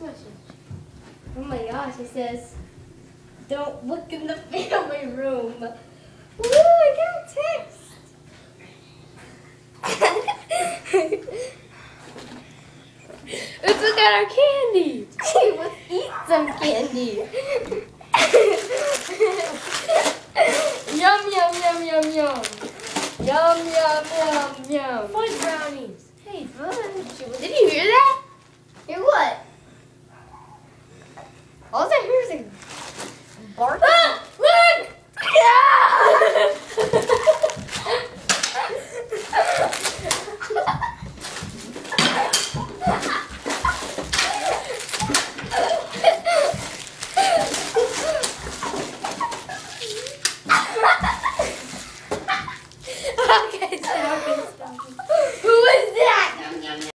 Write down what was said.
text message. Oh my gosh, it says, don't look in the family room. Woo, I got a text. Let's look at our candy. Let's eat some candy. Yum, yum, yum, yum, yum. Yum, yum, yum, yum. Fudge brownies. Hey, fudge. Did you hear that?